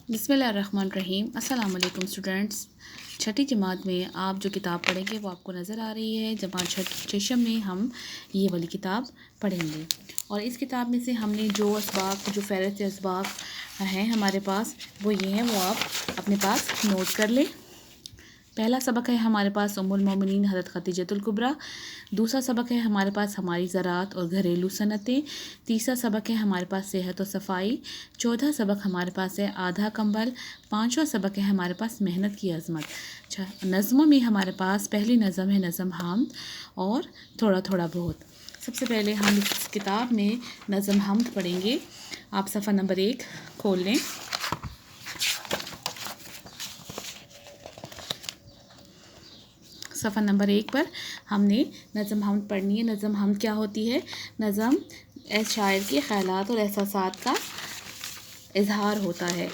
بسم اللہ الرحمن الرحیم۔ السلام علیکم اسٹوڈنٹس۔ چھٹی جماعت میں آپ جو کتاب پڑھیں گے وہ آپ کو نظر آ رہی ہے۔ جماعت چشم میں ہم یہ والی کتاب پڑھیں گے، اور اس کتاب میں سے ہم نے جو اسباق، جو فہرست اسباق ہیں ہمارے پاس وہ یہ ہیں، وہ آپ اپنے پاس نوٹ کر لیں۔ پہلا سبق ہے ہمارے پاس ام المومنین حضرت خدیجۃ الکبریٰ۔ دوسرا سبق ہے ہمارے پاس ہماری زراعت اور گھریلو صنعتیں۔ تیسرا سبق ہے ہمارے پاس صحت و صفائی۔ چوتھا سبق ہمارے پاس ہے آدھا کمبل۔ پانچواں سبق ہے ہمارے پاس محنت کی عظمت۔ نظموں میں ہمارے پاس پہلی نظم ہے نظم حمد اور تھوڑا تھوڑا بہت۔ سب سے پہلے ہم اس کتاب میں نظم حمد پڑھیں گے۔ آپ صفحہ نمبر 1 کھول لیں۔ صفحہ نمبر 1 پر ہم نے نظم حمد پڑھنی ہے۔ نظم حمد کیا ہوتی ہے؟ نظم شاعر کے خیالات اور احساسات کا اظہار ہوتا ہے،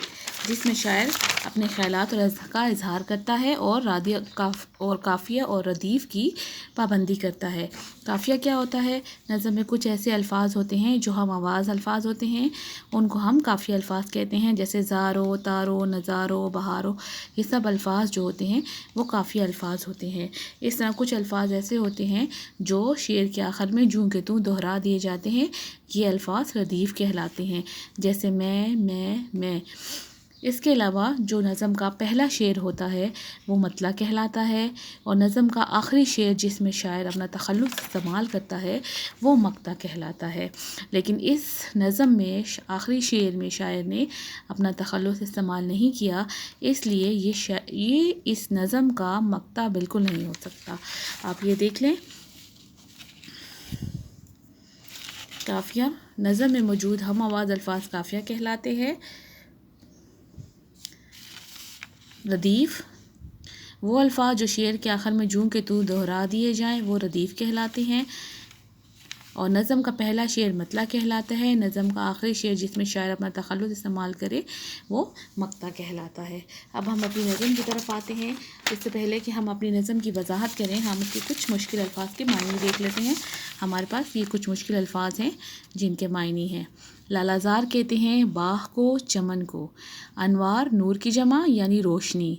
جس میں شاعر اپنے خیالات اور کا اظہار کرتا ہے اور قافیہ اور ردیف کی پابندی کرتا ہے۔ قافیہ کیا ہوتا ہے؟ نظم میں کچھ ایسے الفاظ ہوتے ہیں جو ہم آواز الفاظ ہوتے ہیں، ان کو ہم قافیہ الفاظ کہتے ہیں، جیسے زارو، تارو، نظارو، بہارو، یہ سب الفاظ جو ہوتے ہیں وہ قافیہ الفاظ ہوتے ہیں۔ اس طرح کچھ الفاظ ایسے ہوتے ہیں جو شعر کے آخر میں جوں کہ توں دہرا دیے جاتے ہیں، یہ الفاظ ردیف کہلاتے ہیں، جیسے میں۔ اس کے علاوہ جو نظم کا پہلا شعر ہوتا ہے وہ مطلع کہلاتا ہے، اور نظم کا آخری شعر جس میں شاعر اپنا تخلص استعمال کرتا ہے وہ مقطع کہلاتا ہے۔ لیکن اس نظم میں آخری شعر میں شاعر نے اپنا تخلص استعمال نہیں کیا، اس لیے یہ اس نظم کا مقطع بالکل نہیں ہو سکتا۔ آپ یہ دیکھ لیں، قافیہ نظم میں موجود ہم آواز الفاظ قافیہ کہلاتے ہیں۔ ردیف وہ الفاظ جو شعر کے آخر میں جوں کہ توں دہرا دیے جائیں وہ ردیف کہلاتے ہیں، اور نظم کا پہلا شعر مطلع کہلاتا ہے۔ نظم کا آخری شعر جس میں شاعر اپنا تخلص استعمال کرے وہ مقطع کہلاتا ہے۔ اب ہم اپنی نظم کی طرف آتے ہیں۔ اس سے پہلے کہ ہم اپنی نظم کی وضاحت کریں، ہم اس کے کچھ مشکل الفاظ کے معنی دیکھ لیتے ہیں۔ ہمارے پاس یہ کچھ مشکل الفاظ ہیں جن کے معنی ہیں۔ لالہ زار کہتے ہیں باغ کو، چمن کو۔ انوار نور کی جمع یعنی روشنی۔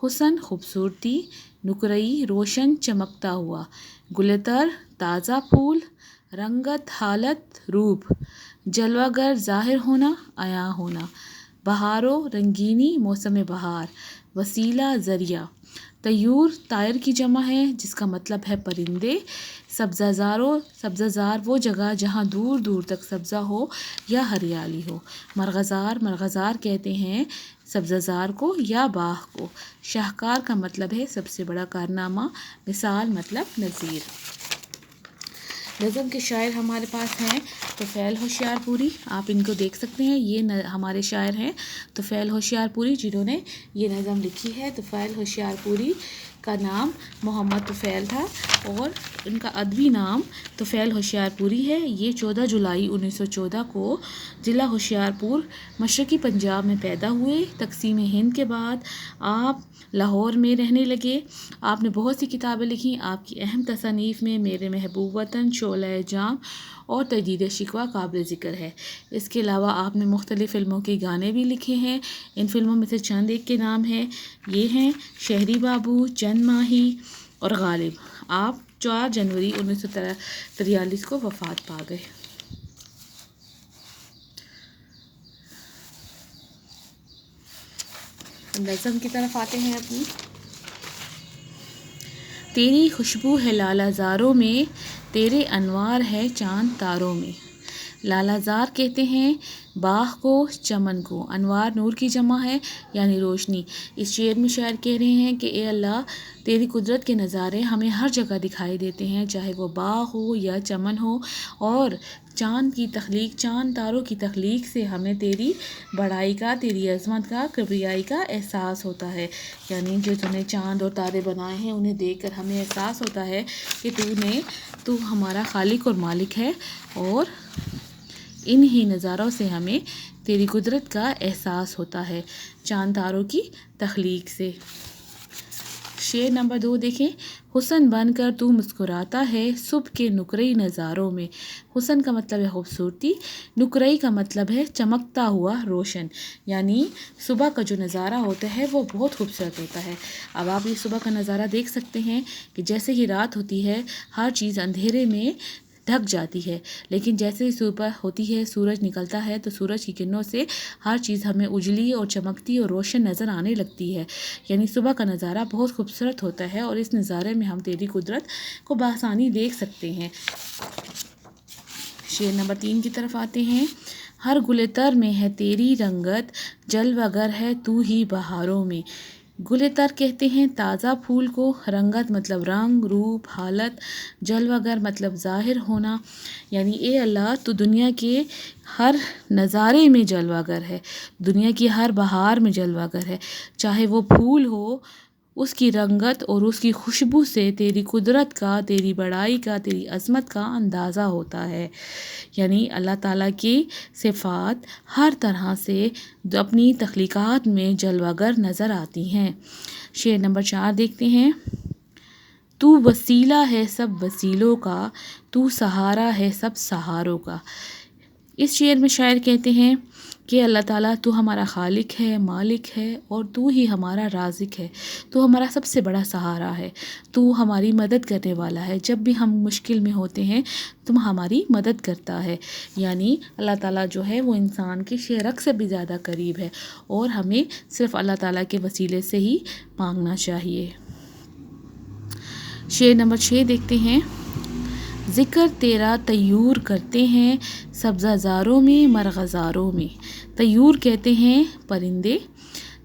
حسن خوبصورتی۔ نقرئی روشن چمکتا ہوا۔ گلتر تازہ پھول۔ رنگت حالت روپ۔ جلوہ گر ظاہر ہونا، عیاں ہونا۔ بہارو رنگینی موسم بہار۔ وسیلہ ذریعہ۔ طیور طائر کی جمع ہے جس کا مطلب ہے پرندے۔ سبزہ زار وہ جگہ جہاں دور دور تک سبزہ ہو یا ہریالی ہو۔ مرغزار کہتے ہیں سبزہ زار کو یا باغ کو۔ شاہکار کا مطلب ہے سب سے بڑا کارنامہ۔ مثال مطلب نظیر۔ نظم کے شاعر ہمارے پاس ہیں طفیل ہوشیار پوری، آپ ان کو دیکھ سکتے ہیں، یہ ہمارے شاعر ہیں طفیل ہوشیار پوری، جنہوں نے یہ نظم لکھی ہے۔ طفیل ہوشیار پوری کا نام محمد طفیل تھا اور ان کا ادبی نام طفیل ہوشیار پوری ہے۔ یہ 14 جولائی 1914 کو ضلع ہوشیار پور مشرقی پنجاب میں پیدا ہوئے۔ تقسیم ہند کے بعد آپ لاہور میں رہنے لگے۔ آپ نے بہت سی کتابیں لکھیں۔ آپ کی اہم تصانیف میں میرے محبوب وطن، شعلہ جام اور تجدید شکوہ قابل ذکر ہے۔ اس کے علاوہ آپ نے مختلف فلموں کے گانے بھی لکھے ہیں۔ ان فلموں میں سے چند ایک کے نام ہیں، یہ ہیں شہری بابو، چند ماہی اور غالب۔ آپ 4 جنوری 1943 کو وفات پا گئے۔ نظم کی طرف آتے ہیں اپنی۔ تیری خوشبو ہے لالہ زاروں میں، تیرے انوار ہے چاند تاروں میں۔ لالہ زار کہتے ہیں باغ کو، چمن کو۔ انوار نور کی جمع ہے یعنی روشنی۔ اس شعر میں شاعر کہہ رہے ہیں کہ اے اللہ، تیری قدرت کے نظارے ہمیں ہر جگہ دکھائی دیتے ہیں، چاہے وہ باغ ہو یا چمن ہو، اور چاند تاروں کی تخلیق سے ہمیں تیری بڑائی کا، تیری عظمت کا، کبریائی کا احساس ہوتا ہے۔ یعنی جو تو نے چاند اور تارے بنائے ہیں انہیں دیکھ کر ہمیں احساس ہوتا ہے کہ تو ہمارا خالق اور مالک ہے، اور انہی نظاروں سے ہمیں تیری قدرت کا احساس ہوتا ہے، چاند تاروں کی تخلیق سے۔ شعر نمبر 2 دیکھیں، حسن بن کر تو مسکراتا ہے صبح کے نقرئی نظاروں میں۔ حسن کا مطلب ہے خوبصورتی، نقرئی کا مطلب ہے چمکتا ہوا روشن، یعنی صبح کا جو نظارہ ہوتا ہے وہ بہت خوبصورت ہوتا ہے۔ اب آپ یہ صبح کا نظارہ دیکھ سکتے ہیں کہ جیسے ہی رات ہوتی ہے ہر چیز اندھیرے میں ڈھک جاتی ہے، لیکن جیسے ہی صبح ہوتی ہے سورج نکلتا ہے تو سورج کی کرنوں سے ہر چیز ہمیں اجلی اور چمکتی اور روشن نظر آنے لگتی ہے، یعنی صبح کا نظارہ بہت خوبصورت ہوتا ہے اور اس نظارے میں ہم تیری قدرت کو بآسانی دیکھ سکتے ہیں۔ شعر نمبر 3 کی طرف آتے ہیں، ہر گل تر میں ہے تیری رنگت جلوہ گر ہے تو ہی بہاروں میں۔ گل تر کہتے ہیں تازہ پھول کو، رنگت مطلب رنگ، روپ، حالت، جلوہ گر مطلب ظاہر ہونا، یعنی اے اللہ تو دنیا کے ہر نظارے میں جلوہ گر ہے، دنیا کی ہر بہار میں جلوہ گر ہے، چاہے وہ پھول ہو، اس کی رنگت اور اس کی خوشبو سے تیری قدرت کا، تیری بڑائی کا، تیری عظمت کا اندازہ ہوتا ہے، یعنی اللہ تعالیٰ کی صفات ہر طرح سے اپنی تخلیقات میں جلوہ گر نظر آتی ہیں۔ شعر نمبر 4 دیکھتے ہیں، تو وسیلہ ہے سب وسیلوں کا، تو سہارا ہے سب سہاروں کا۔ اس شعر میں شاعر کہتے ہیں کہ اللہ تعالیٰ تو ہمارا خالق ہے، مالک ہے اور تو ہی ہمارا رازق ہے، تو ہمارا سب سے بڑا سہارا ہے، تو ہماری مدد کرنے والا ہے، جب بھی ہم مشکل میں ہوتے ہیں تم ہماری مدد کرتا ہے، یعنی اللہ تعالیٰ جو ہے وہ انسان کے شرک سے بھی زیادہ قریب ہے اور ہمیں صرف اللہ تعالیٰ کے وسیلے سے ہی مانگنا چاہیے۔ شعر نمبر 6 دیکھتے ہیں، ذکر تیرا طیور کرتے ہیں سبزہ زاروں میں مرغزاروں میں۔ طیور کہتے ہیں پرندے،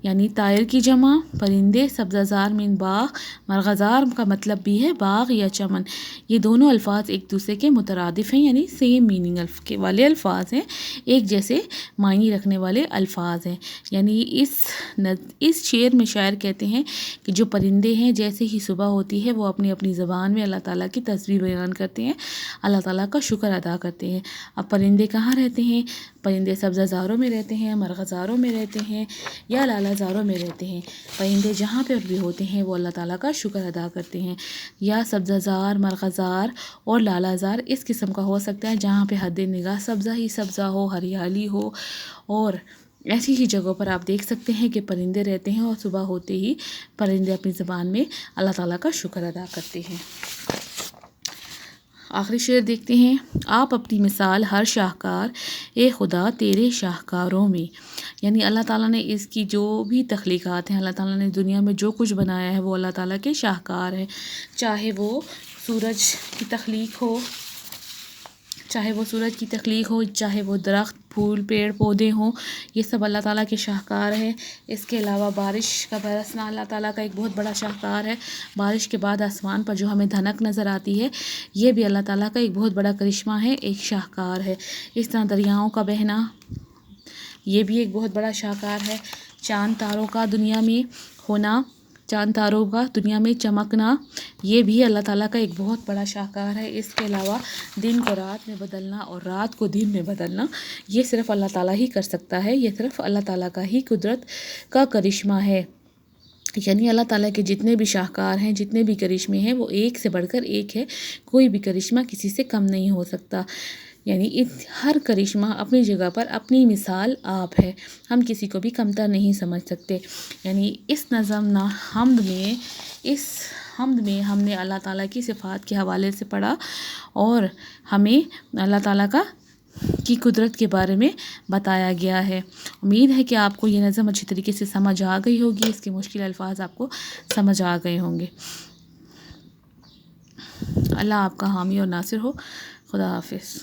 یعنی طائر کی جمع، پرندے، سبزہ زار میں باغ، مرغزار کا مطلب بھی ہے باغ یا چمن، یہ دونوں الفاظ ایک دوسرے کے مترادف ہیں، یعنی سیم میننگ والے الفاظ ہیں، ایک جیسے معنی رکھنے والے الفاظ ہیں، یعنی اس شعر میں شاعر کہتے ہیں کہ جو پرندے ہیں جیسے ہی صبح ہوتی ہے وہ اپنی اپنی زبان میں اللہ تعالیٰ کی تسبیح بیان کرتے ہیں، اللہ تعالیٰ کا شکر ادا کرتے ہیں۔ اب پرندے کہاں رہتے ہیں؟ پرندے سبزہ زاروں میں رہتے ہیں، مرغزاروں میں رہتے ہیں یا لالا زاروں میں رہتے ہیں، پرندے جہاں پر بھی ہوتے ہیں وہ اللہ تعالیٰ کا شکر ادا کرتے ہیں، یا سبزہ زار، مرغزار اور لالا زار اس قسم کا ہو سکتا ہے جہاں پہ حد نگاہ سبزہ ہی سبزہ ہو، ہریالی ہو، اور ایسی ہی جگہوں پر آپ دیکھ سکتے ہیں کہ پرندے رہتے ہیں اور صبح ہوتے ہی پرندے اپنی زبان میں اللہ تعالیٰ کا شکر ادا کرتے ہیں۔ آخری شعر دیکھتے ہیں، آپ اپنی مثال ہر شاہکار اے خدا تیرے شاہکاروں میں، یعنی اللہ تعالیٰ نے اس کی جو بھی تخلیقات ہیں، اللہ تعالیٰ نے دنیا میں جو کچھ بنایا ہے وہ اللہ تعالیٰ کے شاہکار ہیں، چاہے وہ سورج کی تخلیق ہو، چاہے وہ درخت، پھول، پیڑ پودے ہوں، یہ سب اللہ تعالیٰ کے شاہکار ہیں۔ اس کے علاوہ بارش کا برسنا اللہ تعالیٰ کا ایک بہت بڑا شاہکار ہے، بارش کے بعد آسمان پر جو ہمیں دھنک نظر آتی ہے یہ بھی اللہ تعالیٰ کا ایک بہت بڑا کرشمہ ہے، ایک شاہکار ہے۔ اس طرح دریاؤں کا بہنا یہ بھی ایک بہت بڑا شاہکار ہے، چاند تاروں کا دنیا میں ہونا، چاند تاروں کا دنیا میں چمکنا، یہ بھی اللہ تعالیٰ کا ایک بہت بڑا شاہکار ہے۔ اس کے علاوہ دن کو رات میں بدلنا اور رات کو دن میں بدلنا یہ صرف اللہ تعالیٰ ہی کر سکتا ہے، یہ صرف اللہ تعالیٰ کا ہی قدرت کا کرشمہ ہے، یعنی اللہ تعالیٰ کے جتنے بھی شاہکار ہیں، جتنے بھی کرشمے ہیں وہ ایک سے بڑھ کر ایک ہے، کوئی بھی کرشمہ کسی سے کم نہیں ہو سکتا، یعنی ہر کرشمہ اپنی جگہ پر اپنی مثال آپ ہے، ہم کسی کو بھی کمتر نہیں سمجھ سکتے۔ یعنی اس نظم حمد میں ہم نے اللہ تعالیٰ کی صفات کے حوالے سے پڑھا اور ہمیں اللہ تعالیٰ کی قدرت کے بارے میں بتایا گیا ہے۔ امید ہے کہ آپ کو یہ نظم اچھی طریقے سے سمجھ آ گئی ہوگی، اس کے مشکل الفاظ آپ کو سمجھ آ گئے ہوں گے۔ اللہ آپ کا حامی اور ناصر ہو۔ خدا حافظ۔